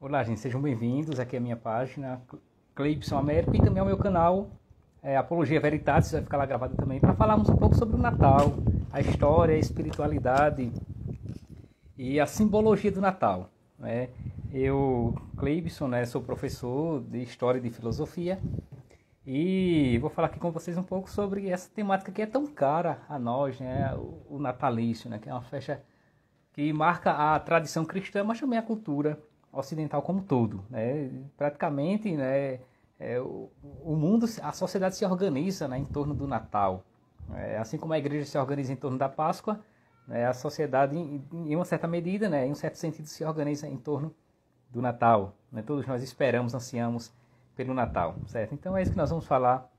Olá, gente, sejam bem-vindos. Aqui é a minha página, Cleibson Américo, e também ao meu canal, Apologia Veritatis, vai ficar lá gravado também, para falarmos um pouco sobre o Natal, a história, a espiritualidade e a simbologia do Natal, né? Eu, Cleibson, né, sou professor de História e de Filosofia e vou falar aqui com vocês um pouco sobre essa temática que é tão cara a nós, né, o natalício, né, que é uma festa que marca a tradição cristã, mas também a cultura ocidental como um todo, né? Praticamente, né, o mundo, a sociedade se organiza, né, em torno do Natal. Assim como a igreja se organiza em torno da Páscoa, né, a sociedade, em uma certa medida, né, em um certo sentido, se organiza em torno do Natal. Né? Todos nós esperamos, ansiamos pelo Natal, certo? Então é isso que nós vamos falar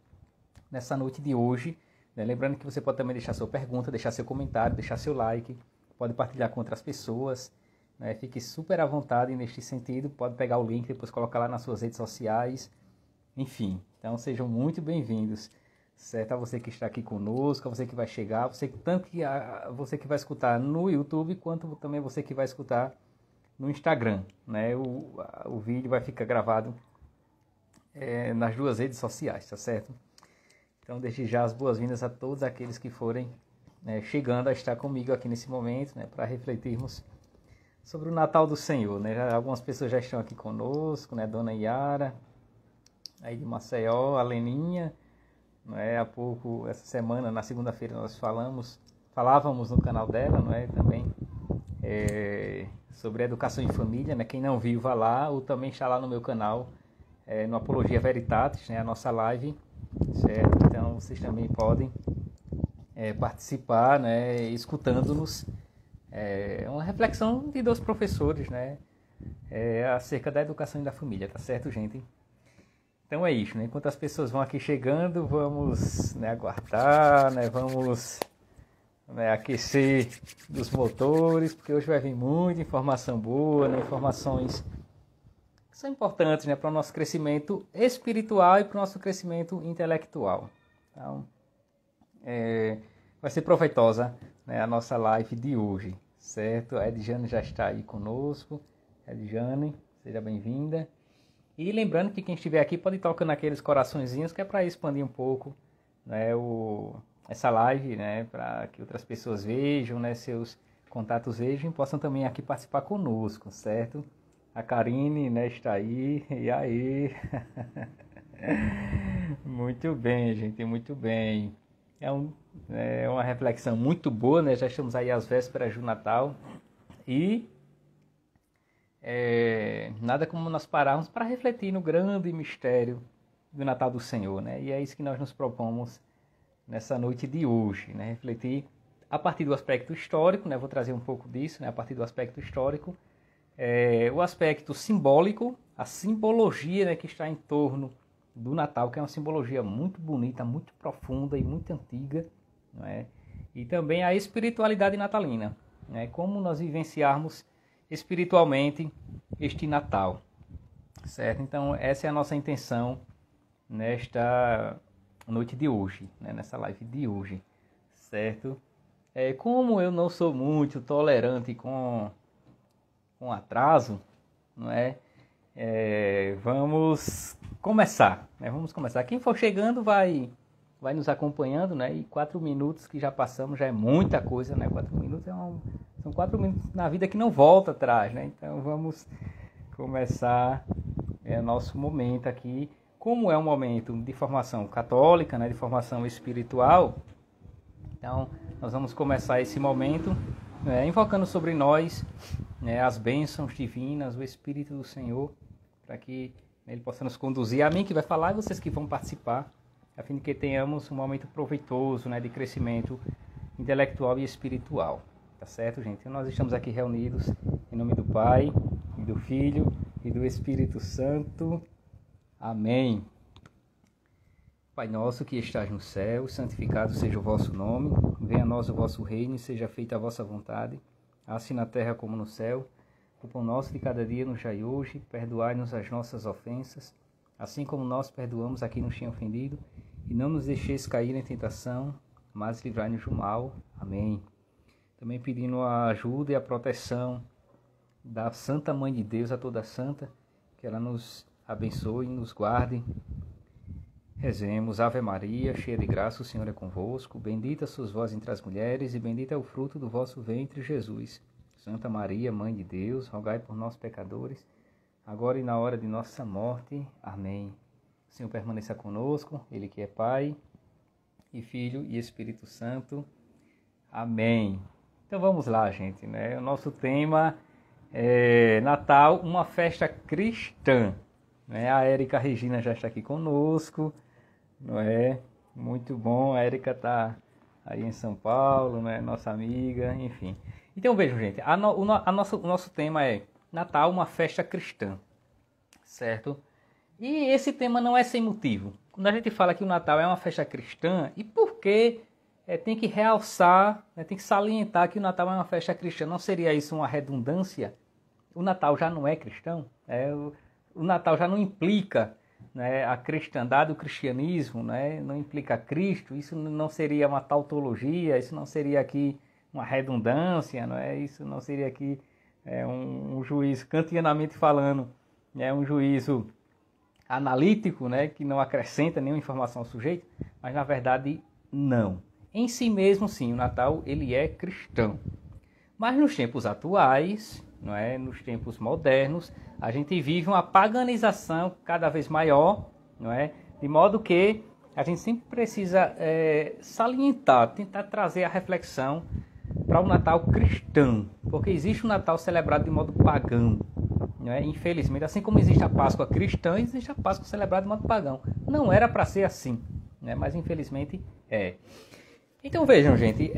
nessa noite de hoje. Né? Lembrando que você pode também deixar sua pergunta, deixar seu comentário, deixar seu like, pode partilhar com outras pessoas. Né? Fique super à vontade neste sentido, pode pegar o link, depois colocar lá nas suas redes sociais, enfim. Então sejam muito bem-vindos, certo? A você que está aqui conosco, a você que vai chegar, você que vai escutar no YouTube, quanto também você que vai escutar no Instagram, né? O vídeo vai ficar gravado nas duas redes sociais, tá certo? Então desde já as boas-vindas a todos aqueles que forem chegando a estar comigo aqui nesse momento, né, para refletirmos sobre o Natal do Senhor, né? Algumas pessoas já estão aqui conosco, né? Dona Yara, aí de Maceió, a Leninha, né? Há pouco, essa semana, na segunda-feira, nós falávamos no canal dela, né? Também sobre educação em família, né? Quem não viu, vá lá, ou também está lá no meu canal, no Apologia Veritatis, né? A nossa live, certo? Então vocês também podem participar, né? Escutando-nos. Uma reflexão de dois professores, né? Acerca da educação e da família, tá certo, gente? Então é isso, né? Enquanto as pessoas vão aqui chegando, vamos, né, aguardar, né? Vamos, né, aquecer os motores, porque hoje vai vir muita informação boa, né? Informações que são importantes, né, para o nosso crescimento espiritual e para o nosso crescimento intelectual. Então, vai ser proveitosa, né, a nossa live de hoje, certo? A Edjane já está aí conosco. Edjane, seja bem-vinda. E lembrando que quem estiver aqui pode tocar naqueles coraçõezinhos, que é para expandir um pouco, né, essa live, né, para que outras pessoas vejam, né, seus contatos vejam e possam também aqui participar conosco, certo? A Karine, né, está aí. E aí? Muito bem, gente, muito bem. É uma reflexão muito boa, né? Já estamos aí às vésperas do Natal e nada como nós pararmos para refletir no grande mistério do Natal do Senhor, né? E é isso que nós nos propomos nessa noite de hoje, né? Refletir a partir do aspecto histórico, né? Vou trazer um pouco disso, né? A partir do aspecto histórico, o aspecto simbólico, a simbologia, né, que está em torno do Natal, que é uma simbologia muito bonita, muito profunda e muito antiga, não é? E também a espiritualidade natalina, né? Como nós vivenciarmos espiritualmente este Natal, certo? Então essa é a nossa intenção nesta noite de hoje, né? Nessa live de hoje, certo? Como eu não sou muito tolerante com atraso, não é? Vamos começar, né? Vamos começar. Quem for chegando vai nos acompanhando, né? E 4 minutos que já passamos já é muita coisa, né? 4 minutos são 4 minutos na vida que não volta atrás, né? Então vamos começar nosso momento aqui. Como é um momento de formação católica, né? De formação espiritual, então nós vamos começar esse momento invocando sobre nós, né, as bênçãos divinas, o Espírito do Senhor, para que Ele possa nos conduzir, a mim que vai falar e vocês que vão participar, a fim de que tenhamos um momento proveitoso, né, de crescimento intelectual e espiritual. Tá certo, gente? Então, nós estamos aqui reunidos em nome do Pai, e do Filho e do Espírito Santo. Amém. Pai nosso que estás no céu, santificado seja o vosso nome, venha a nós o vosso reino e seja feita a vossa vontade, assim na terra como no céu. O pão nosso de cada dia nos dai hoje, perdoai-nos as nossas ofensas, assim como nós perdoamos a quem nos tinha ofendido, e não nos deixeis cair em tentação, mas livrai-nos do mal. Amém. Também pedindo a ajuda e a proteção da Santa Mãe de Deus, a toda santa, que ela nos abençoe e nos guarde. Rezemos. Ave Maria, cheia de graça, o Senhor é convosco. Bendita sois vós entre as mulheres, e bendito é o fruto do vosso ventre, Jesus. Santa Maria, Mãe de Deus, rogai por nós, pecadores, agora e na hora de nossa morte. Amém. O Senhor permaneça conosco, Ele que é Pai, e Filho e Espírito Santo. Amém. Então vamos lá, gente, né? O nosso tema é Natal, uma festa cristã. Né? A Érica Regina já está aqui conosco, não é? Muito bom, a Érica está aí em São Paulo, né? Nossa amiga, enfim. Então vejam, gente, o nosso tema é Natal, uma festa cristã, certo? E esse tema não é sem motivo. Quando a gente fala que o Natal é uma festa cristã, e por que tem que realçar, né, tem que salientar que o Natal é uma festa cristã? Não seria isso uma redundância? O Natal já não é cristão? O Natal já não implica, né, a cristandade, o cristianismo, né, não implica Cristo. Isso não seria uma tautologia, isso não seria aqui uma redundância, não é? Isso não seria aqui um juízo, kantianamente falando, um juízo analítico, né, que não acrescenta nenhuma informação ao sujeito, mas na verdade não. Em si mesmo, sim, o Natal ele é cristão. Mas nos tempos atuais, não é, nos tempos modernos, a gente vive uma paganização cada vez maior, não é, de modo que a gente sempre precisa salientar, tentar trazer a reflexão para o Natal cristão, porque existe um Natal celebrado de modo pagão, não é? Infelizmente, assim como existe a Páscoa cristã, existe a Páscoa celebrada de modo pagão. Não era para ser assim, né? Mas infelizmente é. Então vejam, gente,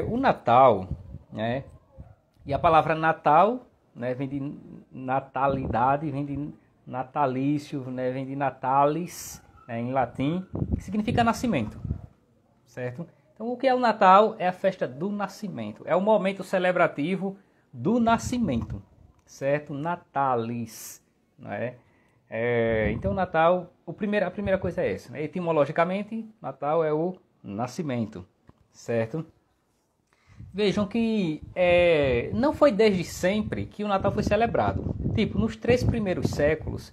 o Natal, né? E a palavra Natal, né, vem de natalidade, vem de natalício, né, vem de natalis, né, em latim, que significa nascimento, certo? Então, o que é o Natal? É a festa do nascimento. É o momento celebrativo do nascimento, certo? Natalis, não é? Então, o Natal, a primeira coisa é essa, né? Etimologicamente, Natal é o nascimento, certo? Vejam que não foi desde sempre que o Natal foi celebrado. Tipo, nos três primeiros séculos,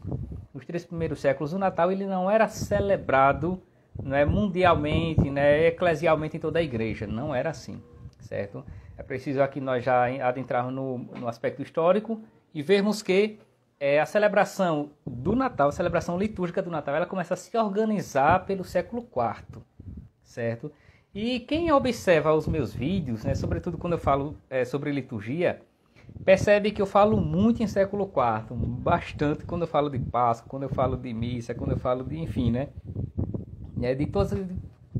o Natal ele não era celebrado, não é, mundialmente, né, eclesialmente em toda a igreja. Não era assim, certo? É preciso aqui nós já adentrarmos no aspecto histórico e vermos que a celebração do Natal, a celebração litúrgica do Natal, ela começa a se organizar pelo século IV, certo? E quem observa os meus vídeos, né, sobretudo quando eu falo sobre liturgia, percebe que eu falo muito em século IV, bastante quando eu falo de Páscoa, quando eu falo de missa, quando eu falo de, enfim, né?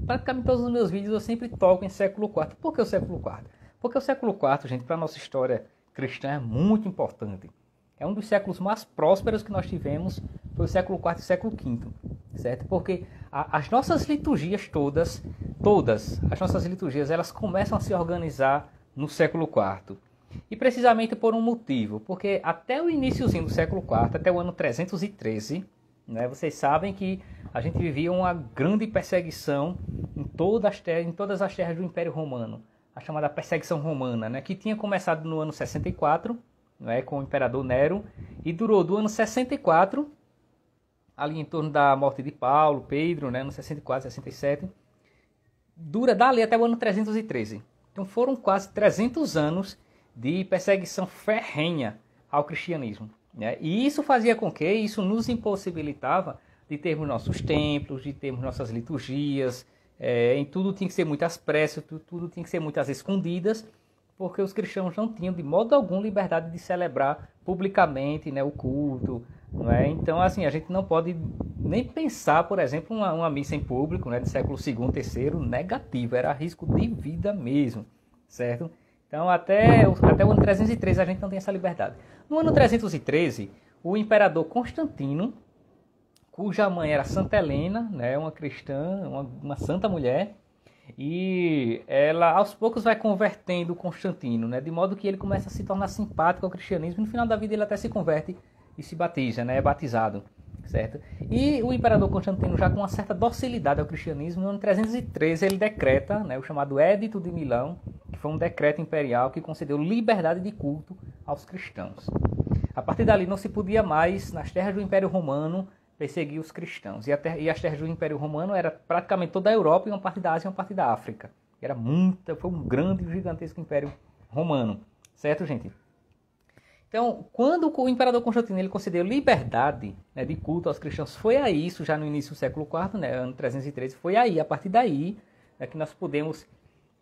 Praticamente todos os meus vídeos eu sempre toco em século IV. Por que o século IV? Porque o século IV, gente, para a nossa história cristã é muito importante. É um dos séculos mais prósperos que nós tivemos, foi o século IV e o século V, certo? Porque as nossas liturgias todas as nossas liturgias, elas começam a se organizar no século IV. E precisamente por um motivo, porque até o iniciozinho do século IV, até o ano 313, né, vocês sabem que a gente vivia uma grande perseguição em todas as terras do Império Romano, a chamada perseguição romana, né, que tinha começado no ano 64, né, com o imperador Nero, e durou do ano 64, ali em torno da morte de Paulo, Pedro, né, no 64, 67, dura dali até o ano 313. Então foram quase 300 anos de perseguição ferrenha ao cristianismo, né? E isso fazia com que isso nos impossibilitava de termos nossos templos, de termos nossas liturgias, em tudo tinha que ser muito às pressas, tudo tinha que ser muito às escondidas, porque os cristãos não tinham de modo algum liberdade de celebrar publicamente, né, o culto, não é? Então, assim, a gente não pode nem pensar, por exemplo, uma missa em público, né, do século II, terceiro, negativo, era risco de vida mesmo, certo? Então, até o ano 313 a gente não tem essa liberdade. No ano 313, o imperador Constantino, cuja mãe era Santa Helena, né, uma cristã, uma santa mulher, e ela aos poucos vai convertendo Constantino, né, de modo que ele começa a se tornar simpático ao cristianismo, e no final da vida ele até se converte e se batiza, né, é batizado, certo? E o imperador Constantino, já com uma certa docilidade ao cristianismo, no ano 313 ele decreta, né, o chamado Édito de Milão, que foi um decreto imperial que concedeu liberdade de culto aos cristãos. A partir dali não se podia mais, nas terras do Império Romano, perseguir os cristãos. E as terras do Império Romano era praticamente toda a Europa e uma parte da Ásia e uma parte da África. Foi um grande e gigantesco Império Romano. Certo, gente? Então, quando o imperador Constantino ele concedeu liberdade, né, de culto aos cristãos, foi aí, isso já no início do século IV, né, ano 313, foi aí, a partir daí, né, que nós podemos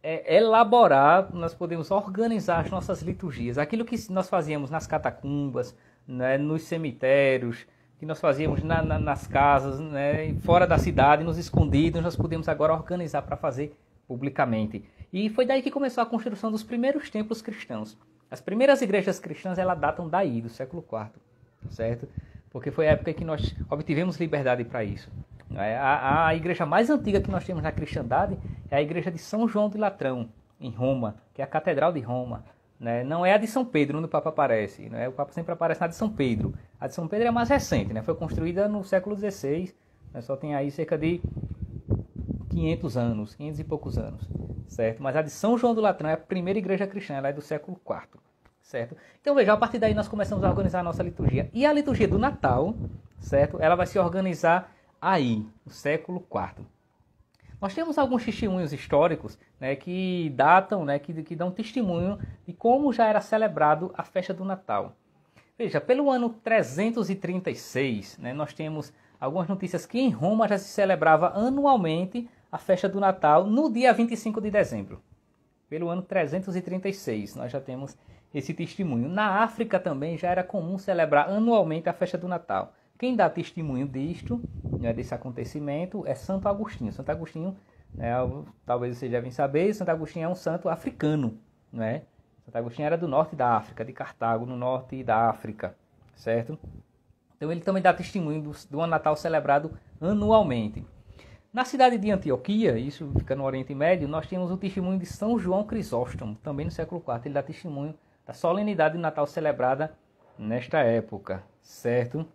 elaborar, nós podemos organizar as nossas liturgias. Aquilo que nós fazíamos nas catacumbas, né, nos cemitérios, que nós fazíamos nas casas, né, fora da cidade, nos escondidos, nós podemos agora organizar para fazer publicamente. E foi daí que começou a construção dos primeiros templos cristãos. As primeiras igrejas cristãs, elas datam daí, do século IV, certo? Porque foi a época em que nós obtivemos liberdade para isso. A igreja mais antiga que nós temos na cristandade é a igreja de São João de Latrão, em Roma, que é a Catedral de Roma. Né? Não é a de São Pedro, onde o Papa aparece. Né? O Papa sempre aparece na de São Pedro. A de São Pedro é a mais recente, né? Foi construída no século XVI, né? Só tem aí cerca de 500 anos, 500 e poucos anos. Certo? Mas a de São João do Latrão é a primeira igreja cristã, ela é do século IV. Certo? Então veja, a partir daí nós começamos a organizar a nossa liturgia. E a liturgia do Natal, certo? Ela vai se organizar aí, no século IV. Nós temos alguns testemunhos históricos, né, que datam, né, que dão testemunho de como já era celebrado a festa do Natal. Veja, pelo ano 336, né, nós temos algumas notícias que em Roma já se celebrava anualmente a festa do Natal no dia 25 de dezembro. Pelo ano 336, nós já temos esse testemunho. Na África também já era comum celebrar anualmente a festa do Natal. Quem dá testemunho disto, né, desse acontecimento, é Santo Agostinho. Santo Agostinho, né, talvez vocês devem saber, Santo Agostinho é um santo africano. Né? Santo Agostinho era do norte da África, de Cartago, no norte da África. Certo? Então ele também dá testemunho do Natal celebrado anualmente. Na cidade de Antioquia, isso fica no Oriente Médio, nós temos o testemunho de São João Crisóstomo, também no século IV. Ele dá testemunho da solenidade de Natal celebrada nesta época. Certo?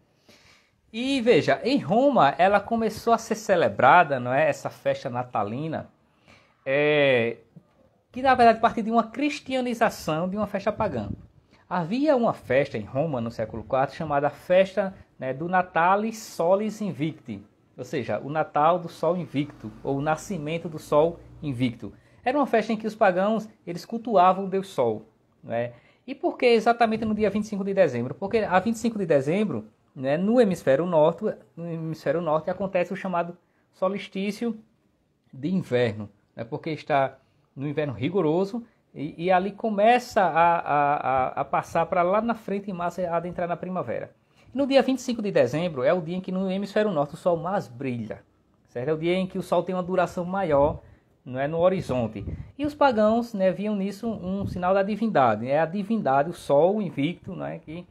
E veja, em Roma ela começou a ser celebrada, não é, essa festa natalina, que na verdade partiu de uma cristianização de uma festa pagã. Havia uma festa em Roma no século IV chamada festa, né, do Natalis Solis Invicti, ou seja, o Natal do Sol Invicto, ou o nascimento do Sol Invicto. Era uma festa em que os pagãos eles cultuavam o Deus Sol. Não é? E por que exatamente no dia 25 de dezembro? Porque a 25 de dezembro, né, no hemisfério norte acontece o chamado solstício de inverno, né, porque está no inverno rigoroso e ali começa a passar para lá na frente em massa a adentrar na primavera. No dia 25 de dezembro é o dia em que no hemisfério norte o sol mais brilha, certo? É o dia em que o sol tem uma duração maior, não é, no horizonte. E os pagãos, né, viam nisso um sinal da divindade. É a divindade, o sol invicto, né, que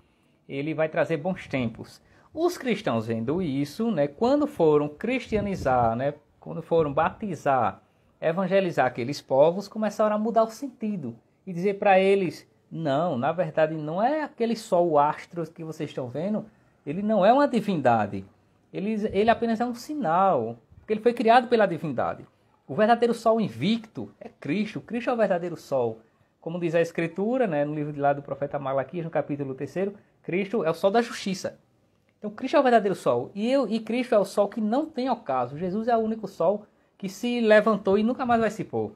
ele vai trazer bons tempos. Os cristãos vendo isso, né, quando foram cristianizar, né, quando foram batizar, evangelizar aqueles povos, começaram a mudar o sentido e dizer para eles, não, na verdade não é aquele sol, o astro que vocês estão vendo, ele não é uma divindade, ele apenas é um sinal, porque ele foi criado pela divindade. O verdadeiro sol invicto é Cristo, Cristo é o verdadeiro sol. Como diz a Escritura, né, no livro de lá do profeta Malaquias, no capítulo 3, Cristo é o sol da justiça. Então Cristo é o verdadeiro sol. E Cristo é o sol que não tem ocaso. Jesus é o único sol que se levantou e nunca mais vai se pôr.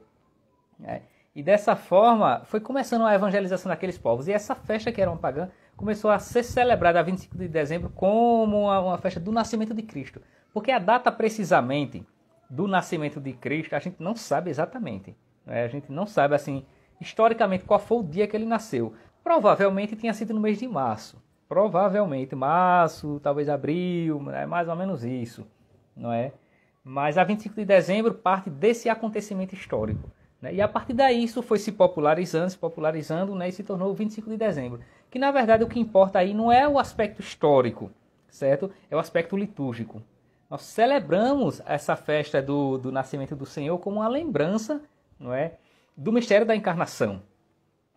E dessa forma foi começando a evangelização daqueles povos. E essa festa que era uma pagã começou a ser celebrada a 25 de dezembro como uma festa do nascimento de Cristo. Porque a data precisamente do nascimento de Cristo a gente não sabe exatamente. A gente não sabe assim historicamente qual foi o dia que ele nasceu. Provavelmente tinha sido no mês de março. Provavelmente março, talvez abril, é mais ou menos isso, não é? Mas a 25 de dezembro parte desse acontecimento histórico, né? E a partir daí isso foi se popularizando, né? E se tornou o 25 de dezembro. Que na verdade o que importa aí não é o aspecto histórico, certo? É o aspecto litúrgico. Nós celebramos essa festa do nascimento do Senhor como uma lembrança, não é, do mistério da encarnação.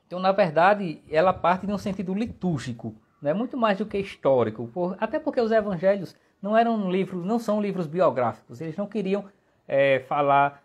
Então, na verdade, ela parte de um sentido litúrgico, não é muito mais do que histórico, até porque os evangelhos não são livros biográficos, eles não queriam falar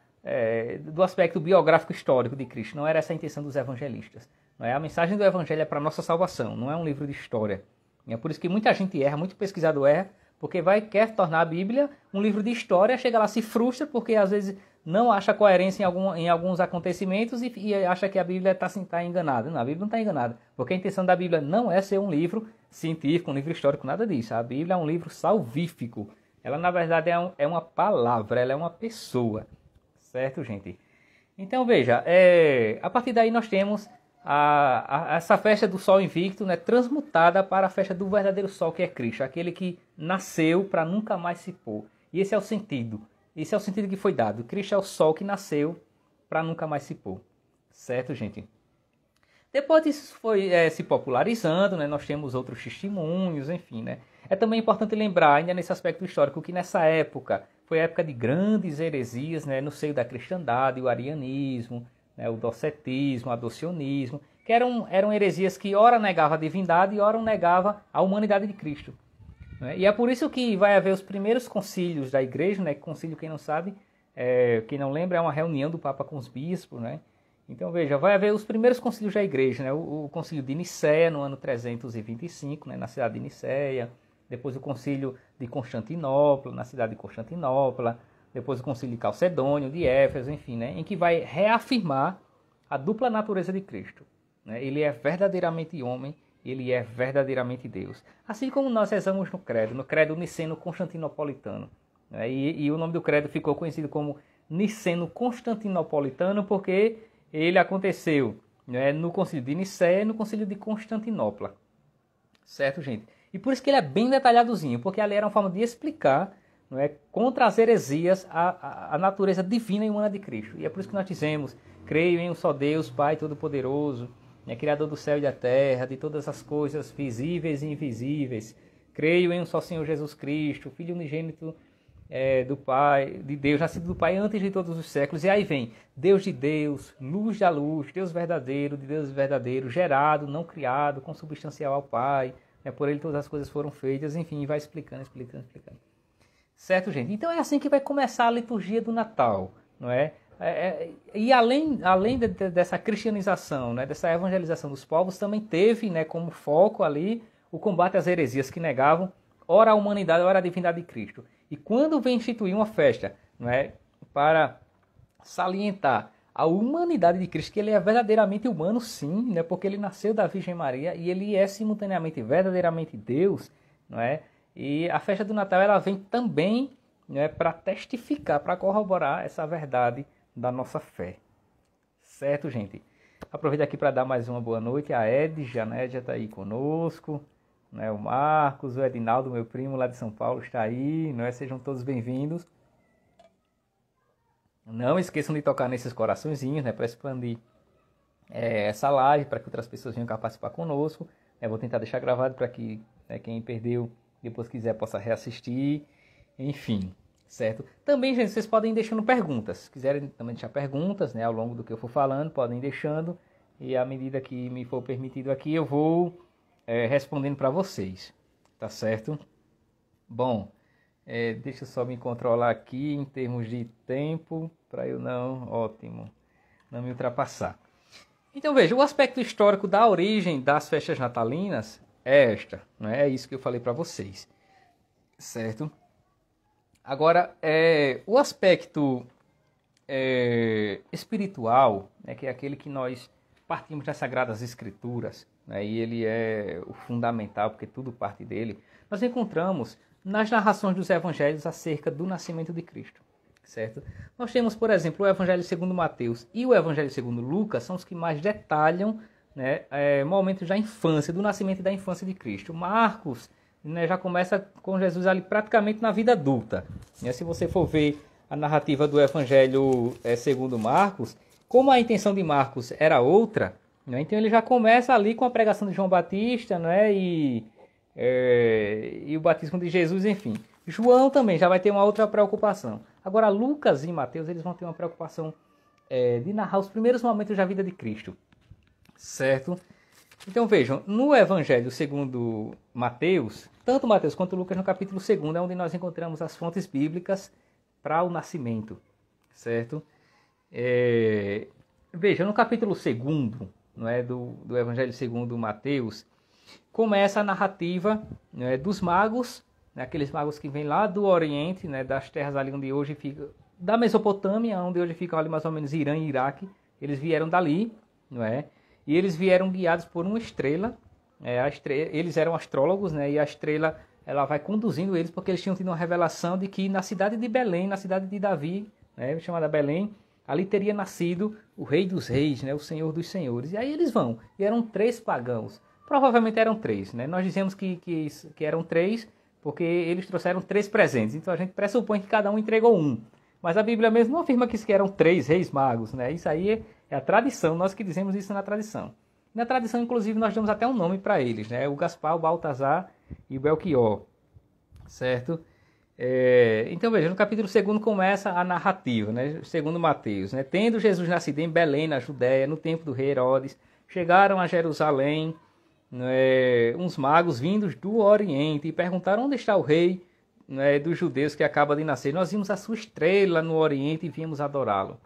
do aspecto biográfico histórico de Cristo, não era essa a intenção dos evangelistas. Não é? A mensagem do Evangelho é para a nossa salvação, não é um livro de história. É por isso que muita gente erra, muito pesquisador erra, porque quer tornar a Bíblia um livro de história, chega lá, se frustra, porque às vezes não acha coerência em alguns acontecimentos e acha que a Bíblia está enganada. Não, a Bíblia não está enganada, porque a intenção da Bíblia não é ser um livro científico, um livro histórico, nada disso. A Bíblia é um livro salvífico. Ela, na verdade, é uma palavra, ela é uma pessoa. Certo, gente? Então, veja, a partir daí nós temos essa festa do sol invicto, né, transmutada para a festa do verdadeiro sol, que é Cristo, aquele que nasceu para nunca mais se pôr. E esse é o sentido que foi dado. Cristo é o sol que nasceu para nunca mais se pôr. Certo, gente? Depois isso foi se popularizando, né, nós temos outros testemunhos, enfim, né. É também importante lembrar, ainda nesse aspecto histórico, que nessa época foi a época de grandes heresias, né, no seio da cristandade, o arianismo, né, o docetismo, o adocionismo, que eram heresias que ora negava a divindade e ora negava a humanidade de Cristo. Né? E é por isso que vai haver os primeiros concílios da igreja, né? Concílio, quem não sabe, quem não lembra, é uma reunião do Papa com os bispos. Né? Então veja, vai haver os primeiros concílios da igreja, né? O concílio de Nicéia, no ano 325, né? Na cidade de Nicéia, depois o concílio de Constantinopla, na cidade de Constantinopla, depois o concílio de Calcedônio, de Éfeso, enfim, né, em que vai reafirmar a dupla natureza de Cristo. Né? Ele é verdadeiramente homem, ele é verdadeiramente Deus. Assim como nós rezamos no credo niceno-constantinopolitano. Né? E o nome do credo ficou conhecido como niceno-constantinopolitano porque ele aconteceu, né, no concílio de Nicéia e no concílio de Constantinopla. Certo, gente? E por isso que ele é bem detalhadozinho, porque ali era uma forma de explicar, não é, contra as heresias, a natureza divina e humana de Cristo. E é por isso que nós dizemos, creio em um só Deus, Pai Todo-Poderoso, né, Criador do céu e da terra, de todas as coisas visíveis e invisíveis. Creio em um só Senhor Jesus Cristo, Filho unigênito do Pai, de Deus, nascido do Pai antes de todos os séculos. E aí vem Deus de Deus, luz da luz, Deus verdadeiro de Deus verdadeiro, gerado, não criado, consubstancial ao Pai. Né, por ele todas as coisas foram feitas, enfim, vai explicando. Certo, gente? Então é assim que vai começar a liturgia do Natal, não é? E além dessa cristianização, né, dessa evangelização dos povos, também teve, né, como foco ali o combate às heresias que negavam ora a humanidade, ora a divindade de Cristo. E quando vem instituir uma festa, não é, para salientar a humanidade de Cristo, que ele é verdadeiramente humano, sim, né, porque ele nasceu da Virgem Maria e ele é simultaneamente verdadeiramente Deus, não é? E a festa do Natal ela vem também, né, para testificar, para corroborar essa verdade da nossa fé. Certo, gente? Aproveito aqui para dar mais uma boa noite. A Edja, né, já está aí conosco. Né, o Marcos, o Edinaldo, meu primo lá de São Paulo, está aí. Né, sejam todos bem-vindos. Não esqueçam de tocar nesses coraçõezinhos, né, para expandir essa live, para que outras pessoas venham cá participar conosco. Vou tentar deixar gravado para que, né, quem perdeu, depois quiser, possa reassistir. Enfim, certo? Também, gente, vocês podem ir deixando perguntas. Se quiserem também deixar perguntas, né, ao longo do que eu for falando, podem ir deixando. E à medida que me for permitido aqui, eu vou respondendo para vocês. Tá certo? Bom, deixa eu só me controlar aqui em termos de tempo, para eu não me ultrapassar. Então veja, o aspecto histórico da origem das festas natalinas é esta, né? É isso que eu falei para vocês, certo? Agora, o aspecto espiritual, né, que é aquele que nós partimos das Sagradas Escrituras, né, e ele é o fundamental, porque tudo parte dele, nós encontramos nas narrações dos evangelhos acerca do nascimento de Cristo. Certo? Nós temos, por exemplo, o Evangelho segundo Mateus e o Evangelho segundo Lucas, são os que mais detalham, né, momentos da infância, do nascimento e da infância de Cristo. Marcos, né, já começa com Jesus ali praticamente na vida adulta. Né? Se você for ver a narrativa do Evangelho segundo Marcos, como a intenção de Marcos era outra, né, então ele já começa ali com a pregação de João Batista, né, e o batismo de Jesus, enfim. João também já vai ter uma outra preocupação. Agora, Lucas e Mateus, eles vão ter uma preocupação de narrar os primeiros momentos da vida de Cristo. Certo? Então, vejam, no Evangelho segundo Mateus, tanto Mateus quanto Lucas, no capítulo 2, é onde nós encontramos as fontes bíblicas para o nascimento. Certo? Vejam, no capítulo 2, não é, do Evangelho segundo Mateus, começa a narrativa, né, dos magos, né, aqueles magos que vêm lá do Oriente, né, das terras ali onde hoje fica, da Mesopotâmia, onde hoje ficam ali mais ou menos Irã e Iraque. Eles vieram dali, não é? E eles vieram guiados por uma estrela. Eles eram astrólogos, né? E a estrela, ela vai conduzindo eles, porque eles tinham tido uma revelação de que na cidade de Belém, na cidade de Davi, né, chamada Belém, ali teria nascido o Rei dos Reis, né, o Senhor dos Senhores. E aí eles vão. E eram 3 pagãos. Provavelmente eram 3, né? Nós dizemos que eram 3 porque eles trouxeram 3 presentes. Então a gente pressupõe que cada um entregou um. Mas a Bíblia mesmo não afirma que eram 3 reis magos, né? Isso aí é a tradição, nós que dizemos isso na tradição. Na tradição, inclusive, nós damos até um nome para eles, né? O Gaspar, o Baltazar e o Belchior, certo? Então, veja, no capítulo 2 começa a narrativa, né? Segundo Mateus, né? Tendo Jesus nascido em Belém, na Judéia, no tempo do rei Herodes, chegaram a Jerusalém, né, uns magos vindos do Oriente e perguntaram: onde está o rei, né, dos judeus que acaba de nascer? Nós vimos a sua estrela no Oriente e viemos adorá-lo.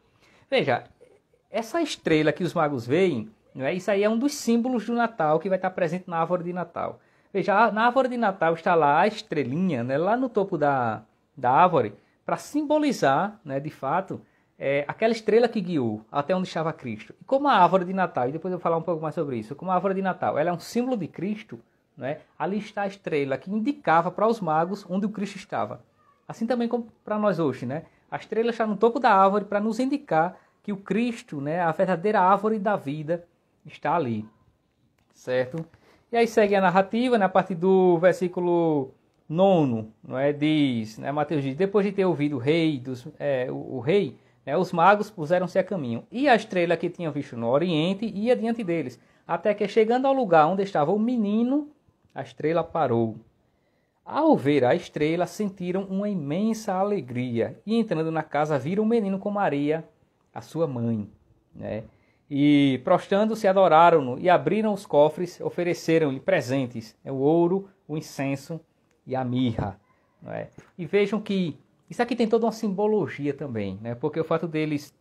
Veja, essa estrela que os magos veem, né, isso aí é um dos símbolos do Natal que vai estar presente na árvore de Natal. Veja, na árvore de Natal está lá a estrelinha, né, lá no topo da árvore, para simbolizar, né, de fato, aquela estrela que guiou até onde estava Cristo. E como a árvore de Natal, e depois eu vou falar um pouco mais sobre isso, como a árvore de Natal ela é um símbolo de Cristo, né, ali está a estrela que indicava para os magos onde o Cristo estava. Assim também como para nós hoje, né? A estrela está no topo da árvore para nos indicar que o Cristo, né, a verdadeira árvore da vida, está ali, certo? E aí segue a narrativa, né, a partir do versículo 9, não é, diz, né, Mateus diz: depois de ter ouvido o rei, né, os magos puseram-se a caminho, e a estrela que tinham visto no Oriente ia diante deles, até que, chegando ao lugar onde estava o menino, a estrela parou. Ao ver a estrela, sentiram uma imensa alegria, e entrando na casa viram o menino com Maria, a sua mãe, né? E prostrando-se adoraram-no, e abriram os cofres, ofereceram-lhe presentes, o ouro, o incenso e a mirra, né? E vejam que isso aqui tem toda uma simbologia também, né? Porque o fato deles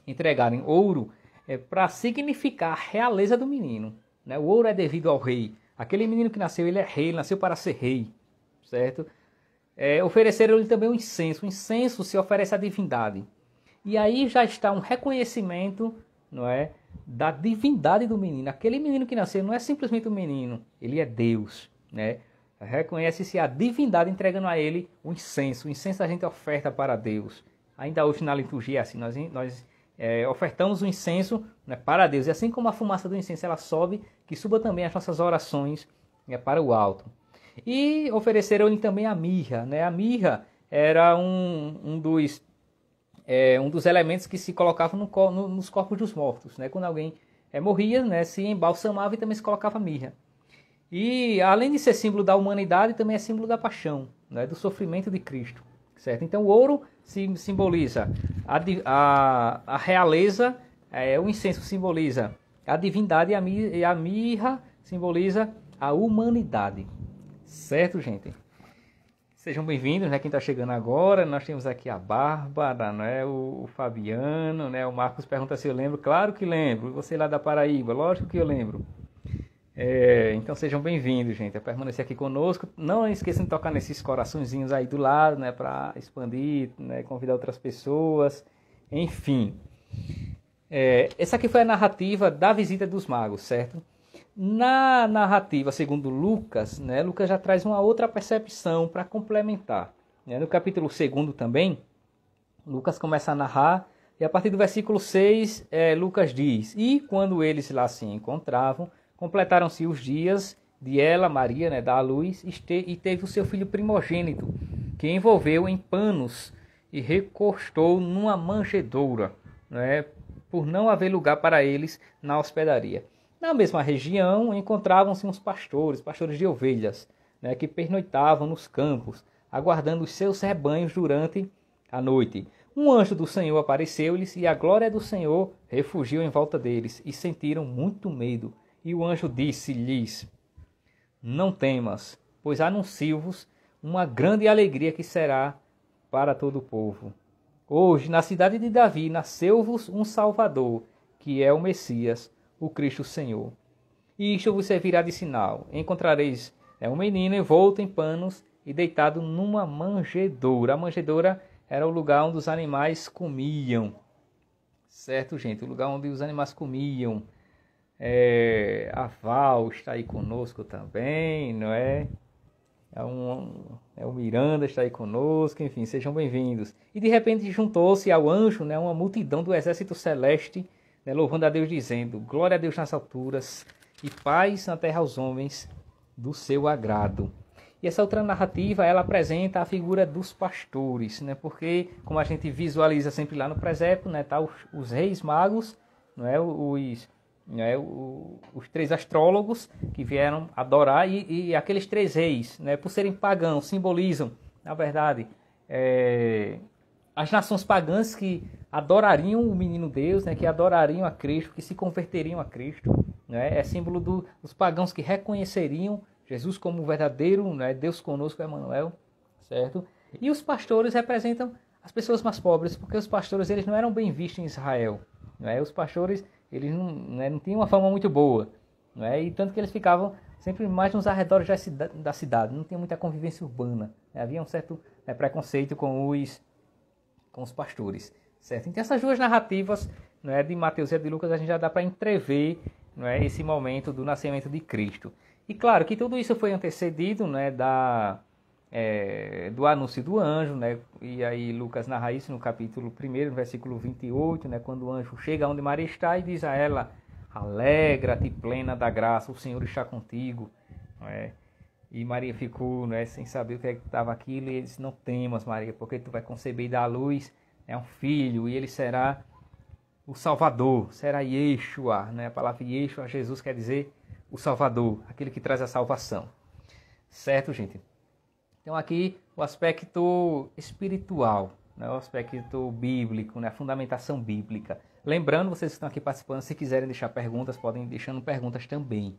entregarem ouro é para significar a realeza do menino, né? O ouro é devido ao rei. Aquele menino que nasceu, ele é rei, ele nasceu para ser rei, certo? Ofereceram-lhe também o incenso. O incenso se oferece à divindade. E aí já está um reconhecimento, não é, da divindade do menino. Aquele menino que nasceu não é simplesmente um menino, ele é Deus, né? Reconhece-se a divindade entregando a ele o incenso. O incenso a gente oferta para Deus. Ainda hoje na liturgia é assim, nós ofertamos o incenso, né, para Deus. E assim como a fumaça do incenso ela sobe, que suba também as nossas orações, né, para o alto. E ofereceram-lhe também a mirra, né? A mirra era um dos elementos que se colocavam nos corpos dos mortos, né? Quando alguém morria, né, se embalsamava e também se colocava mirra. E além de ser símbolo da humanidade, também é símbolo da paixão, né, do sofrimento de Cristo, certo? Então o ouro simboliza a realeza, o incenso simboliza a divindade e a mirra simboliza a humanidade, certo, gente? Sejam bem-vindos, né? Quem está chegando agora, nós temos aqui a Bárbara, né? O Fabiano, né? O Marcos pergunta se eu lembro. Claro que lembro. E você lá da Paraíba? Lógico que eu lembro. Então sejam bem-vindos, gente, a permanecer aqui conosco. Não esqueçam de tocar nesses coraçõezinhos aí do lado, né, para expandir, né, convidar outras pessoas, enfim. Essa aqui foi a narrativa da visita dos magos, certo? Na narrativa segundo Lucas, né, Lucas já traz uma outra percepção para complementar, né? No capítulo 2 também, Lucas começa a narrar, e a partir do versículo 6, Lucas diz: e quando eles lá se encontravam, completaram-se os dias de ela, Maria, né, dar à luz, e teve o seu filho primogênito, que envolveu em panos e recostou numa manjedoura, né, por não haver lugar para eles na hospedaria. Na mesma região encontravam-se uns pastores de ovelhas, né, que pernoitavam nos campos, aguardando os seus rebanhos durante a noite. Um anjo do Senhor apareceu-lhes, e a glória do Senhor refugiu em volta deles, e sentiram muito medo. E o anjo disse-lhes: não temas, pois anuncio-vos uma grande alegria que será para todo o povo. Hoje, na cidade de Davi, nasceu-vos um Salvador, que é o Messias, o Cristo Senhor. E isto vos servirá de sinal. Encontrareis um menino envolto em panos e deitado numa manjedoura. A manjedoura era o lugar onde os animais comiam. Certo, gente? O lugar onde os animais comiam. A Val está aí conosco também, não é? O Miranda está aí conosco, enfim, sejam bem-vindos. E de repente juntou-se ao anjo, né, uma multidão do exército celeste, né, louvando a Deus, dizendo: glória a Deus nas alturas e paz na terra aos homens do seu agrado. E essa outra narrativa, ela apresenta a figura dos pastores, né, porque, como a gente visualiza sempre lá no presépio, né, tá os reis magos, não é, os três astrólogos que vieram adorar e aqueles três reis, né, por serem pagãos, simbolizam, na verdade, as nações pagãs que adorariam o menino Deus, né, que adorariam a Cristo, que se converteriam a Cristo, né, é símbolo dos pagãos que reconheceriam Jesus como o verdadeiro, né, Deus conosco, Emmanuel, certo? E os pastores representam as pessoas mais pobres, porque os pastores eles não eram bem vistos em Israel, né? Os pastores eles não tinham uma fama muito boa, né? E tanto que eles ficavam sempre mais nos arredores da cidade, não tinha muita convivência urbana, né? Havia um certo preconceito com os pastores, certo? Então essas duas narrativas, né, de Mateus e de Lucas, a gente já dá para entrever, né, esse momento do nascimento de Cristo. E claro que tudo isso foi antecedido, né, do anúncio do anjo, né? E aí Lucas narra isso no capítulo 1, no versículo 28, né? Quando o anjo chega onde Maria está e diz a ela: alegra-te, plena da graça, o Senhor está contigo. Né? E Maria ficou, né, sem saber o que estava aquilo, e ele disse: não temas, Maria, porque tu vai conceber e dar à luz um filho, e ele será o Salvador, será Yeshua, né? A palavra Yeshua, Jesus, quer dizer o Salvador, aquele que traz a salvação. Certo, gente? Então aqui o aspecto espiritual, né, o aspecto bíblico, né, a fundamentação bíblica. Lembrando, vocês que estão aqui participando, se quiserem deixar perguntas, podem ir deixando perguntas também,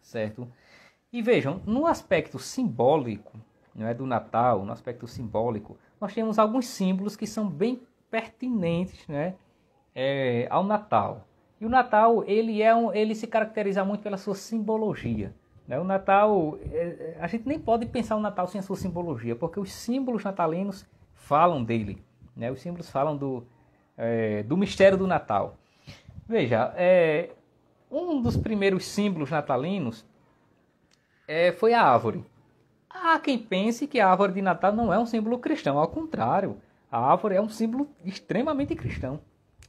certo? E vejam, no aspecto simbólico, né, do Natal, no aspecto simbólico, nós temos alguns símbolos que são bem pertinentes, né, ao Natal. E o Natal, ele se caracteriza muito pela sua simbologia. O Natal, a gente nem pode pensar o Natal sem a sua simbologia, porque os símbolos natalinos falam dele, né? Os símbolos falam do mistério do Natal. Veja, um dos primeiros símbolos natalinos foi a árvore. Há quem pense que a árvore de Natal não é um símbolo cristão, ao contrário, a árvore é um símbolo extremamente cristão,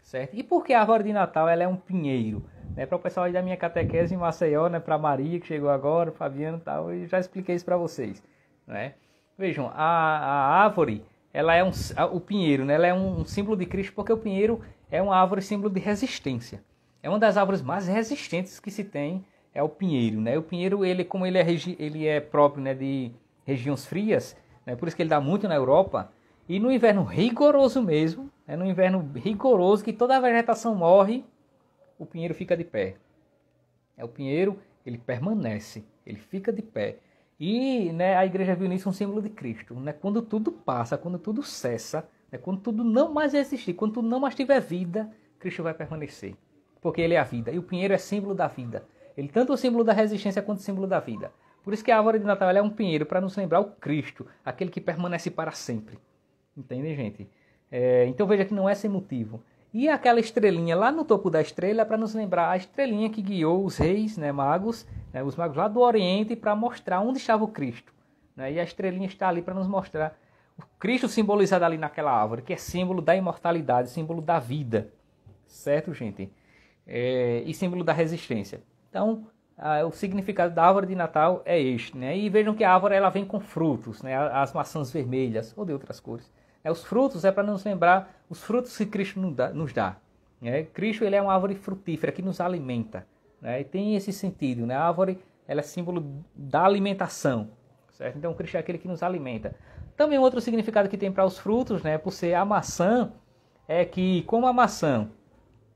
certo? E por que a árvore de Natal ela é um pinheiro? Para o pessoal aí da minha catequese em Maceió, né, para a Maria que chegou agora, o Fabiano e tal, eu já expliquei isso para vocês, né? Vejam, a árvore, ela é o pinheiro, né, ela é um símbolo de Cristo, porque o pinheiro é uma árvore símbolo de resistência. É uma das árvores mais resistentes que se tem, é o pinheiro, né? O pinheiro, como ele é próprio, né, de regiões frias, né, por isso que ele dá muito na Europa, e no inverno rigoroso mesmo, no inverno rigoroso que toda a vegetação morre, o pinheiro fica de pé. O pinheiro, ele permanece, ele fica de pé. E, né, a igreja viu nisso um símbolo de Cristo. Né? Quando tudo passa, quando tudo cessa, né, quando tudo não mais existir, quando tudo não mais tiver vida, Cristo vai permanecer. Porque ele é a vida. E o pinheiro é símbolo da vida. Ele tanto é o símbolo da resistência quanto o símbolo da vida. Por isso que a árvore de Natal é um pinheiro, para nos lembrar o Cristo, aquele que permanece para sempre. Entende, gente? Então veja que não é sem motivo. E aquela estrelinha lá no topo da estrela é para nos lembrar a estrelinha que guiou os reis, né, magos, né, os magos lá do Oriente, para mostrar onde estava o Cristo. Né? E a estrelinha está ali para nos mostrar o Cristo simbolizado ali naquela árvore, que é símbolo da imortalidade, símbolo da vida. Certo, gente? E símbolo da resistência. Então, o significado da árvore de Natal é este. Né? E vejam que a árvore ela vem com frutos, né? As maçãs vermelhas ou de outras cores. Os frutos é para nos lembrar os frutos que Cristo nos dá. Né? Cristo ele é uma árvore frutífera que nos alimenta. Né? E tem esse sentido. Né? A árvore ela é símbolo da alimentação. Certo? Então Cristo é aquele que nos alimenta. Também outro significado que tem para os frutos, né, por ser a maçã, é que como a maçã,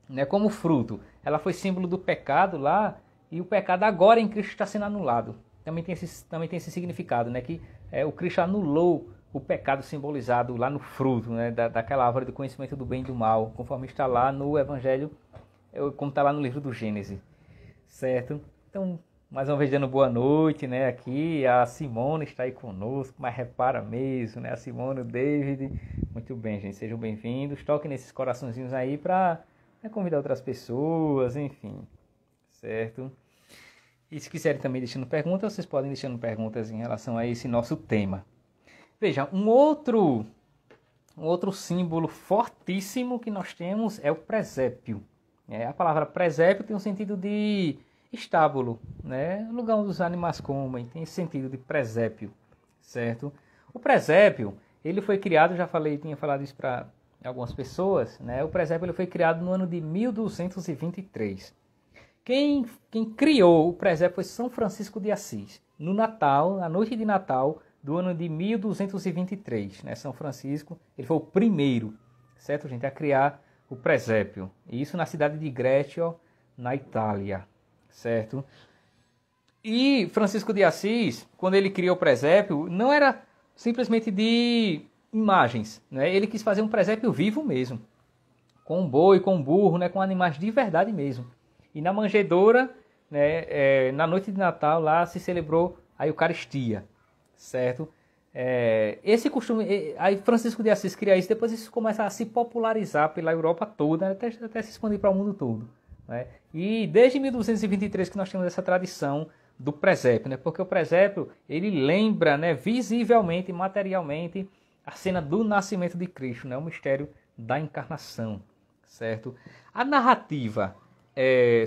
né, como fruto, ela foi símbolo do pecado lá, e o pecado agora em Cristo está sendo anulado. Também tem esse significado, né, que o Cristo anulou o pecado simbolizado lá no fruto, né, daquela árvore do conhecimento do bem e do mal, conforme está lá no Evangelho, como está lá no livro do Gênesis. certo? Então, mais uma vez dando boa noite, né? Aqui a Simone está aí conosco, mas repara mesmo, né? A Simone, o David. Muito bem, gente, sejam bem-vindos. Toquem nesses coraçõezinhos aí para convidar outras pessoas, enfim, certo? E se quiserem também deixando perguntas, vocês podem deixando perguntas em relação a esse nosso tema. Veja, um outro símbolo fortíssimo que nós temos é o presépio. A palavra presépio tem um sentido de estábulo, né? Lugar onde os animais comem, tem esse sentido de presépio, certo? O presépio, ele foi criado, já falei, tinha falado isso para algumas pessoas, né? O presépio ele foi criado no ano de 1223. Quem criou o presépio foi São Francisco de Assis, no Natal, na noite de Natal do ano de 1223, né? São Francisco, ele foi o primeiro, certo, gente, a criar o presépio. E isso na cidade de Greccio, na Itália, certo? E Francisco de Assis, quando ele criou o presépio, não era simplesmente de imagens, né? Ele quis fazer um presépio vivo mesmo, com um boi, com um burro, né? Com animais de verdade mesmo. E na manjedoura, né? Na noite de Natal, lá se celebrou a Eucaristia, certo? Esse costume, aí Francisco de Assis cria isso, depois isso começa a se popularizar pela Europa toda, até se expandir para o mundo todo, né? E desde 1223 que nós temos essa tradição do presépio, né? Porque o presépio, ele lembra, né, visivelmente, materialmente, a cena do nascimento de Cristo, né? O mistério da encarnação, certo? A narrativa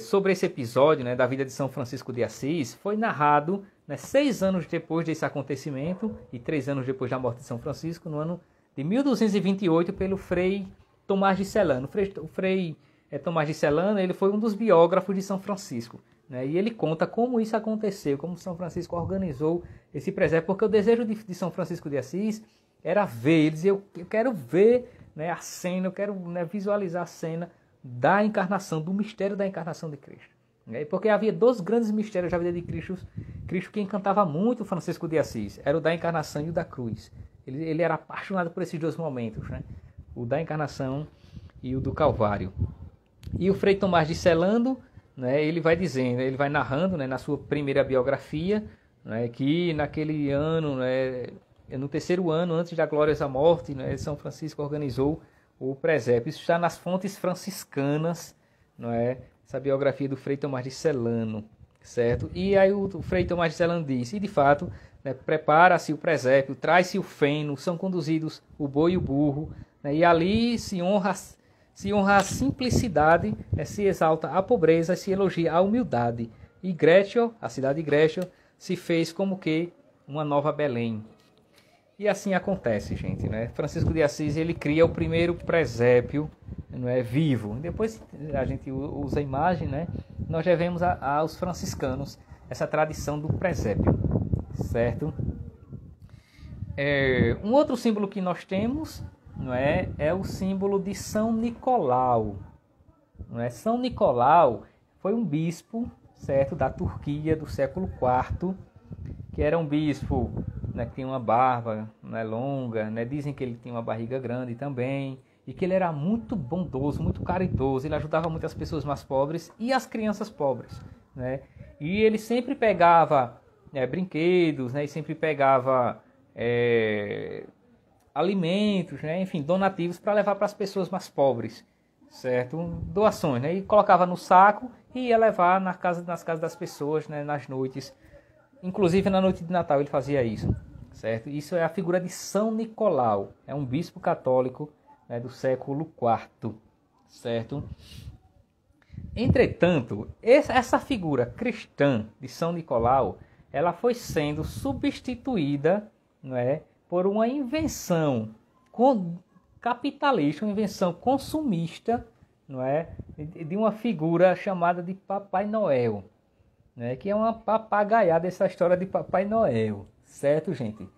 sobre esse episódio, né, da vida de São Francisco de Assis foi narrado, né, 6 anos depois desse acontecimento e 3 anos depois da morte de São Francisco, no ano de 1228, pelo Frei Tomás de Celano. O Frei Tomás de Celano, ele foi um dos biógrafos de São Francisco, né, e ele conta como isso aconteceu, como São Francisco organizou esse presépio, porque o desejo de São Francisco de Assis era ver, ele dizia, eu quero ver, né, a cena, eu quero, né, visualizar a cena da encarnação, do mistério da encarnação de Cristo. Porque havia 2 grandes mistérios da vida de Cristo que encantava muito Francisco de Assis. Era o da encarnação e o da cruz. Ele era apaixonado por esses 2 momentos, né? O da encarnação e o do Calvário. E o Frei Tomás de Celano, né, ele vai dizendo, ele vai narrando, né, na sua primeira biografia, né, que naquele ano, né, no 3º ano, antes da gloriosa morte, né, São Francisco organizou o presépio. Isso está nas fontes franciscanas, não é? Essa biografia do Frei Tomás de Celano, certo? E aí o Frei Tomás de Celano diz, e de fato, né, prepara-se o presépio, traz-se o feno, são conduzidos o boi e o burro, né, e ali se honra a simplicidade, né, se exalta a pobreza, se elogia a humildade. E Greccio, a cidade de Greccio, se fez como que uma nova Belém. E assim acontece, gente, né? Francisco de Assis, ele cria o primeiro presépio, não é, vivo. Depois a gente usa a imagem, né? Nós já vemos aos franciscanos essa tradição do presépio, certo? Um outro símbolo que nós temos, não é o símbolo de São Nicolau. Não é? São Nicolau foi um bispo, certo, da Turquia do século IV, que era um bispo, né, que tinha uma barba, né, longa, né, dizem que ele tinha uma barriga grande também, e que ele era muito bondoso, muito caridoso, ele ajudava muitas pessoas mais pobres e as crianças pobres, né? E ele sempre pegava brinquedos, né, e sempre pegava alimentos, né, enfim, donativos para levar para as pessoas mais pobres, certo? Doações, né, e colocava no saco e ia levar nas casas das pessoas, né, nas noites. Inclusive na noite de Natal ele fazia isso, certo? Isso é a figura de São Nicolau, é um bispo católico, né, do século IV, certo? Entretanto, essa figura cristã de São Nicolau, ela foi sendo substituída, não é, por uma invenção capitalista, uma invenção consumista, não é, de uma figura chamada de Papai Noel. Né, que é uma papagaiada essa história de Papai Noel, certo, gente?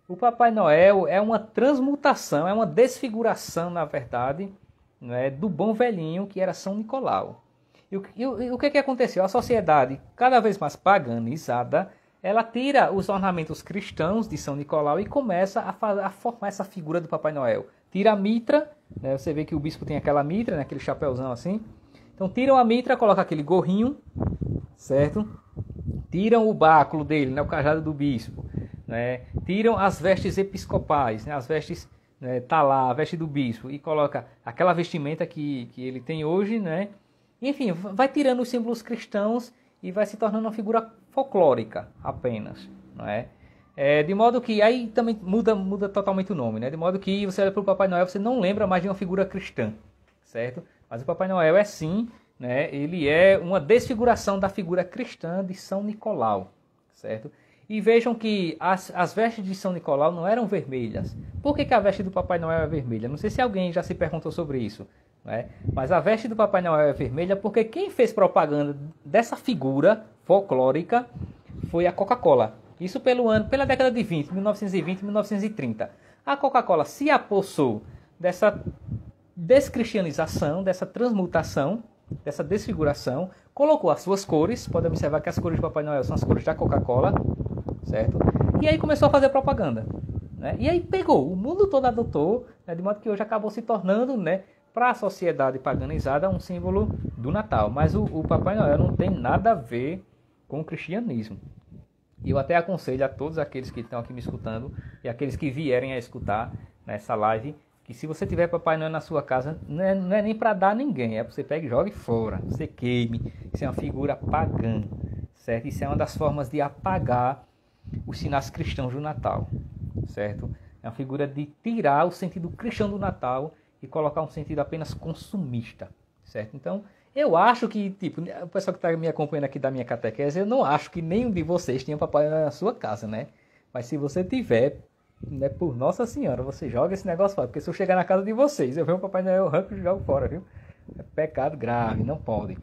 O Papai Noel é uma transmutação, é uma desfiguração, na verdade, né, do bom velhinho que era São Nicolau. E o que aconteceu? A sociedade, cada vez mais paganizada, ela tira os ornamentos cristãos de São Nicolau e começa a formar essa figura do Papai Noel. Tira a mitra, né, você vê que o bispo tem aquela mitra, né, aquele chapéuzão assim. Então tiram a mitra, colocam aquele gorrinho, certo? Tiram o báculo dele, né, o cajado do bispo, né? Tiram as vestes episcopais, né, as vestes, né, tá lá, a veste do bispo, e coloca aquela vestimenta que ele tem hoje, né? Enfim, vai tirando os símbolos cristãos e vai se tornando uma figura folclórica apenas, não é? De modo que aí também muda totalmente o nome, né? De modo que você olha para o Papai Noel, você não lembra mais de uma figura cristã, certo? Mas o Papai Noel é sim, né? Ele é uma desfiguração da figura cristã de São Nicolau, certo? E vejam que as vestes de São Nicolau não eram vermelhas. Por que a veste do Papai Noel é vermelha? Não sei se alguém já se perguntou sobre isso, né? Mas a veste do Papai Noel é vermelha porque quem fez propaganda dessa figura folclórica foi a Coca-Cola. Isso pela década de 20, 1920, 1930. A Coca-Cola se apossou dessa descristianização, dessa transmutação, dessa desfiguração, colocou as suas cores, pode observar que as cores do Papai Noel são as cores da Coca-Cola, certo? E aí começou a fazer propaganda, né? E aí pegou, o mundo todo adotou, né? De modo que hoje acabou se tornando, né, para a sociedade paganizada, um símbolo do Natal. Mas o Papai Noel não tem nada a ver com o cristianismo. E eu até aconselho a todos aqueles que estão aqui me escutando e aqueles que vierem a escutar nessa live, que se você tiver Papai Noel na sua casa, não é nem para dar a ninguém, é para você pegar e jogue fora, você queime. Isso é uma figura pagã, certo? Isso é uma das formas de apagar os sinais cristãos do Natal, certo? É uma figura de tirar o sentido cristão do Natal e colocar um sentido apenas consumista, certo? Então, eu acho que, tipo, o pessoal que está me acompanhando aqui da minha catequese, eu não acho que nenhum de vocês tenha Papai Noel na sua casa, né? Mas se você tiver, né, por Nossa Senhora, você joga esse negócio fora. Porque se eu chegar na casa de vocês, eu ver um Papai Noel, eu arranco e jogo fora, viu? É pecado grave, não pode.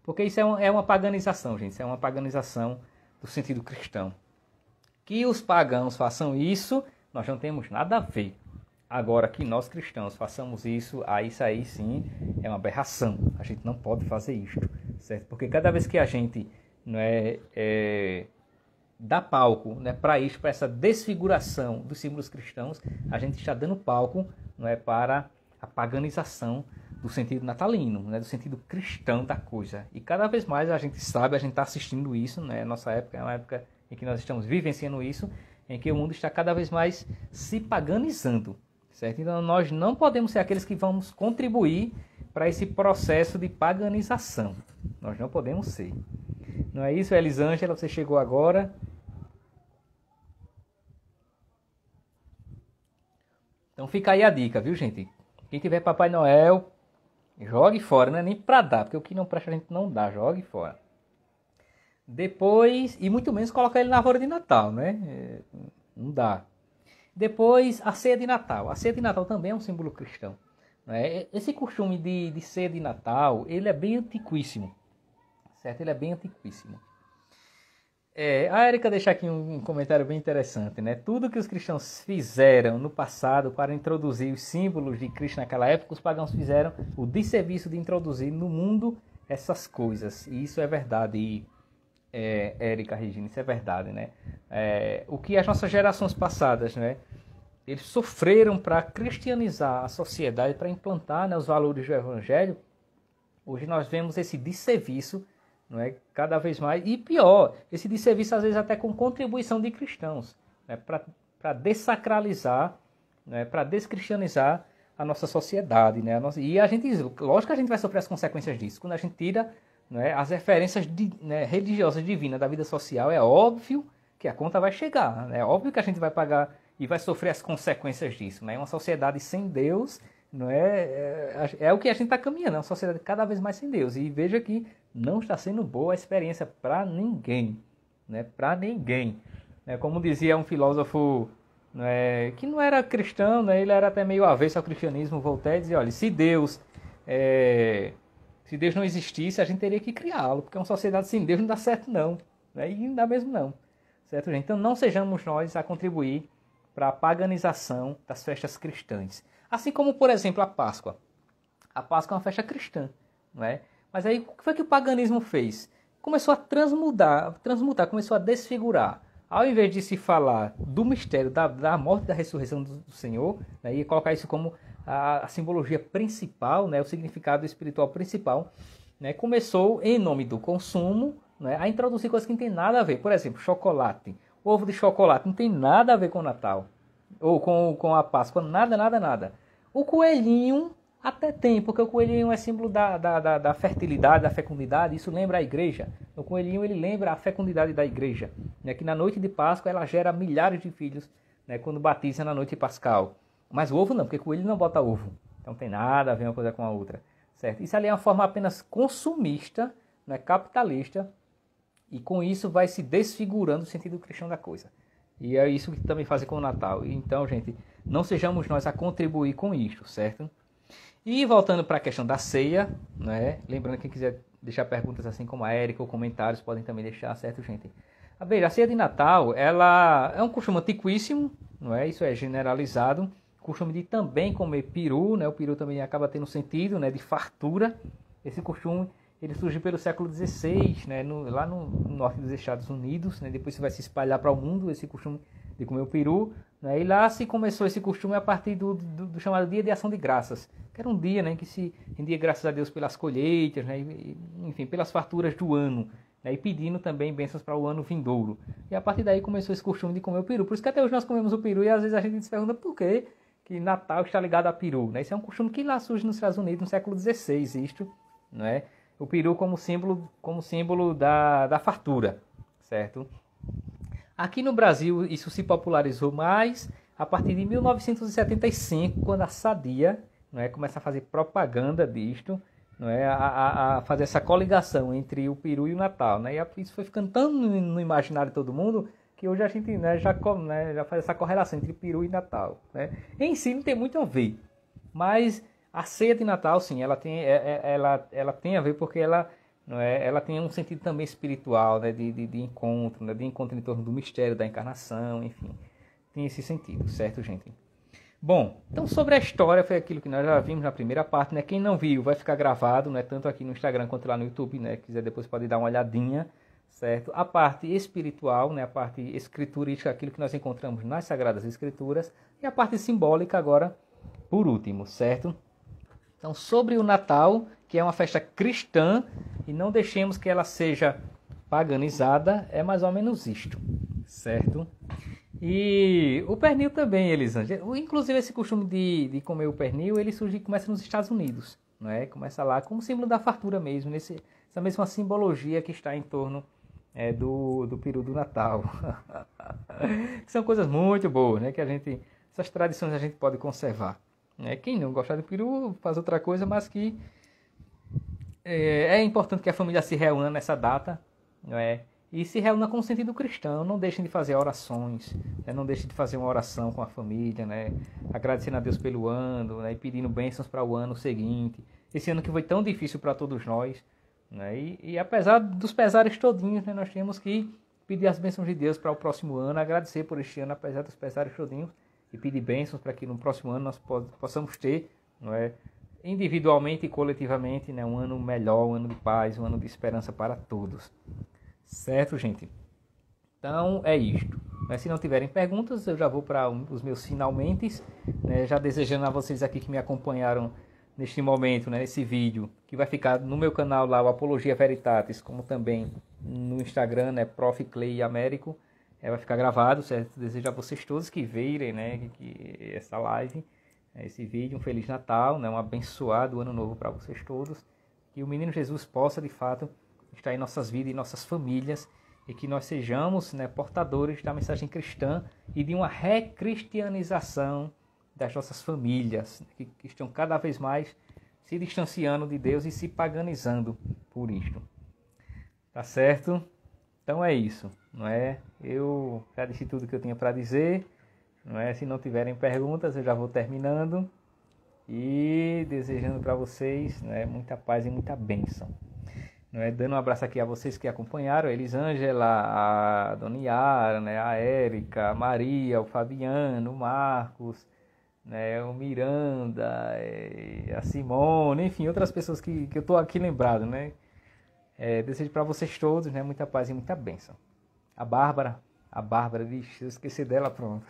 Porque isso é uma paganização, gente. Isso é uma paganização do sentido cristão. Que os pagãos façam isso, nós não temos nada a ver. Agora, que nós cristãos façamos isso, isso aí sim é uma aberração. A gente não pode fazer isto, certo? Porque cada vez que a gente dá palco, né, para isso, para essa desfiguração dos símbolos cristãos, a gente está dando palco, não é, para a paganização do sentido natalino, né, do sentido cristão da coisa. E cada vez mais a gente sabe, a gente está assistindo isso, né? Nossa época é uma época em que nós estamos vivenciando isso, em que o mundo está cada vez mais se paganizando. Certo? Então nós não podemos ser aqueles que vamos contribuir para esse processo de paganização. Nós não podemos ser. Não é isso, Elisângela? Você chegou agora. Então fica aí a dica, viu, gente? Quem tiver Papai Noel, jogue fora. Não é nem para dar, porque o que não presta a gente não dá. Jogue fora. Depois, e muito menos colocar ele na árvore de Natal, né? Não dá. Depois, a ceia de Natal. A ceia de Natal também é um símbolo cristão, né? Esse costume de ceia de Natal, ele é bem antiquíssimo, certo? Ele é bem antiquíssimo. A Érica deixa aqui um comentário bem interessante, né? Tudo que os cristãos fizeram no passado para introduzir os símbolos de Cristo naquela época, os pagãos fizeram o desserviço de introduzir no mundo essas coisas. E isso é verdade, Érica, Regina, isso é verdade, né? O que as nossas gerações passadas, né, eles sofreram para cristianizar a sociedade, para implantar, né, os valores do Evangelho. Hoje nós vemos esse desserviço, não é, cada vez mais, e pior, esse desserviço às vezes até com contribuição de cristãos, né, para dessacralizar, né, para descristianizar a nossa sociedade, né? E a gente, lógico que a gente vai sofrer as consequências disso, quando a gente tira, né, as referências religiosas divinas da vida social. É óbvio que a conta vai chegar, né? É óbvio que a gente vai pagar e vai sofrer as consequências disso, né? Uma sociedade sem Deus, não é o que a gente está caminhando, é uma sociedade cada vez mais sem Deus. E veja que não está sendo boa a experiência para ninguém, né? Para ninguém. Como dizia um filósofo, que não era cristão, né? Ele era até meio avesso ao cristianismo, Voltaire, dizia, olha, se Deus não existisse, a gente teria que criá-lo, porque uma sociedade sem Deus não dá certo não, né? E não dá mesmo não, certo, gente? Então não sejamos nós a contribuir para a paganização das festas cristãs. Assim como, por exemplo, a Páscoa. A Páscoa é uma festa cristã, não é? Mas aí o que foi que o paganismo fez? Começou a transmutar, começou a desfigurar. Ao invés de se falar do mistério da morte e da ressurreição do Senhor, né, e colocar isso como a simbologia principal, né, o significado espiritual principal, né, começou, em nome do consumo, não é, a introduzir coisas que não tem nada a ver. Por exemplo, chocolate. Ovo de chocolate não tem nada a ver com o Natal. Ou com a Páscoa. Nada, nada, nada. O coelhinho até tem, porque o coelhinho é símbolo da fertilidade, da fecundidade. Isso lembra a igreja. O coelhinho ele lembra a fecundidade da igreja. Né, que na noite de Páscoa ela gera milhares de filhos, né, quando batiza na noite pascal. Mas o ovo não, porque o coelho não bota ovo. Então não tem nada a ver uma coisa com a outra. Certo? Isso ali é uma forma apenas consumista, né, capitalista. E com isso vai se desfigurando o sentido cristão da coisa. E é isso que também fazem com o Natal. Então, gente, não sejamos nós a contribuir com isso, certo? E voltando para a questão da ceia, né? Lembrando que quem quiser deixar perguntas assim como a Érica ou comentários, podem também deixar, certo, gente? Veja, a ceia de Natal, ela é um costume antiquíssimo, não é? Isso é generalizado. Costume de também comer peru, né? O peru também acaba tendo sentido, né, de fartura. Esse costume ele surgiu pelo século XVI, né, lá no norte dos Estados Unidos, né, depois vai se espalhar para o mundo esse costume de comer o peru, né, e lá se começou esse costume a partir do chamado Dia de Ação de Graças, que era um dia, né, que se rendia graças a Deus pelas colheitas, né, enfim, pelas farturas do ano, né, e pedindo também bênçãos para o ano vindouro. E a partir daí começou esse costume de comer o peru. Por isso que até hoje nós comemos o peru e às vezes a gente se pergunta por quê que Natal está ligado a peru, né? Isso é um costume que lá surge nos Estados Unidos no século XVI, isto, não é? O peru como símbolo da fartura, certo? Aqui no Brasil isso se popularizou mais a partir de 1975, quando a Sadia, não é, começa a fazer propaganda disto, não é, a fazer essa coligação entre o peru e o Natal, né? E isso foi ficando tão no imaginário de todo mundo que hoje a gente, né, já faz essa correlação entre peru e Natal, né? Em si não tem muito a ver, mas a ceia de Natal, sim, ela tem a ver porque ela tem um sentido também espiritual, né, de encontro, né, de encontro em torno do mistério da encarnação, enfim, tem esse sentido, certo, gente? Bom, então sobre a história foi aquilo que nós já vimos na primeira parte, né? Quem não viu vai ficar gravado, né, tanto aqui no Instagram quanto lá no YouTube, né? Quiser depois pode dar uma olhadinha, certo? A parte espiritual, né, a parte escriturística, aquilo que nós encontramos nas Sagradas Escrituras, e a parte simbólica agora, por último, certo? Então, sobre o Natal, que é uma festa cristã, e não deixemos que ela seja paganizada, é mais ou menos isto, certo? E o pernil também, Elisângela. Inclusive, esse costume de comer o pernil, ele começa nos Estados Unidos, não é? Começa lá como símbolo da fartura mesmo, essa mesma simbologia que está em torno do peru do Natal. São coisas muito boas, né? Que essas tradições a gente pode conservar. Quem não gostar do peru faz outra coisa, mas que é importante que a família se reúna nessa data, não é? E se reúna com o sentido cristão. Não deixem de fazer orações, né? Não deixem de fazer uma oração com a família, né? Agradecendo a Deus pelo ano, né? E pedindo bênçãos para o ano seguinte. Esse ano que foi tão difícil para todos nós, né? E apesar dos pesares todinhos, né? Nós temos que pedir as bênçãos de Deus para o próximo ano, agradecer por este ano, apesar dos pesares todinhos, e pedir bênçãos para que no próximo ano nós possamos ter, não é, individualmente e coletivamente, né, um ano melhor, um ano de paz, um ano de esperança para todos. Certo, gente? Então é isto. Mas se não tiverem perguntas, eu já vou para os meus finalmente, né, já desejando a vocês aqui que me acompanharam neste momento, né, nesse vídeo, que vai ficar no meu canal lá, o Apologia Veritatis, como também no Instagram, né, Prof. Clay Américo. Vai ficar gravado, certo? Desejo a vocês todos que virem, né, essa live, esse vídeo, um Feliz Natal, né, um abençoado ano novo para vocês todos. Que o Menino Jesus possa, de fato, estar em nossas vidas e nossas famílias, e que nós sejamos, né, portadores da mensagem cristã e de uma recristianização das nossas famílias, que estão cada vez mais se distanciando de Deus e se paganizando por isto. Tá certo? Então é isso, não é? Eu já disse tudo que eu tinha para dizer, não é? Se não tiverem perguntas, eu já vou terminando e desejando para vocês, né, muita paz e muita bênção. Não é? Dando um abraço aqui a vocês que acompanharam, a Elisângela, a Dona Yara, né, a Érica, a Maria, o Fabiano, o Marcos, né, o Miranda, a Simone, enfim, outras pessoas que eu estou aqui lembrado, né? Desejo para vocês todos, né, muita paz e muita bênção. A Bárbara, eu esqueci dela, pronto.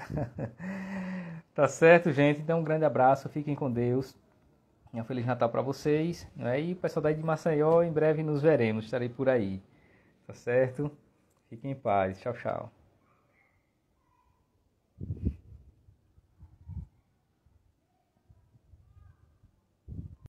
Tá certo, gente? Então um grande abraço, fiquem com Deus. Um Feliz Natal para vocês, né? E o pessoal daí de Maceió, em breve nos veremos, estarei por aí. Tá certo? Fiquem em paz. Tchau, tchau.